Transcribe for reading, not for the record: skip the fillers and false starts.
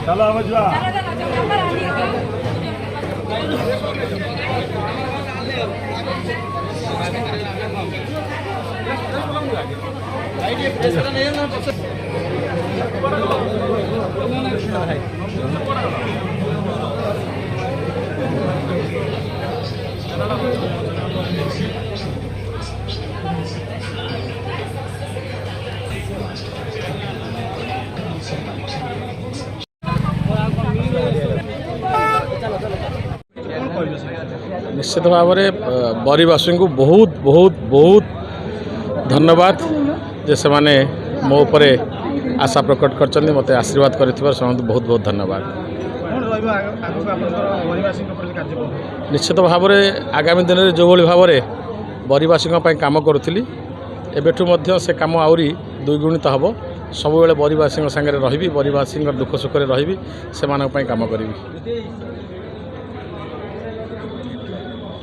चलो हम जा निश्चित भाव में बरीवासी को बहुत बहुत बहुत धन्यवाद जे से माने मो उपरे आशा प्रकट कर मत आशीर्वाद कर बहुत बहुत धन्यवाद। निश्चित भाव में आगामी दिन में जो भाव में बरीवासी काम करुली एबेठू से काम आहरी द्विगुणित हम सब बेले बरीवासी सागर रही बरीवासी दुख सुख रही से काम करी।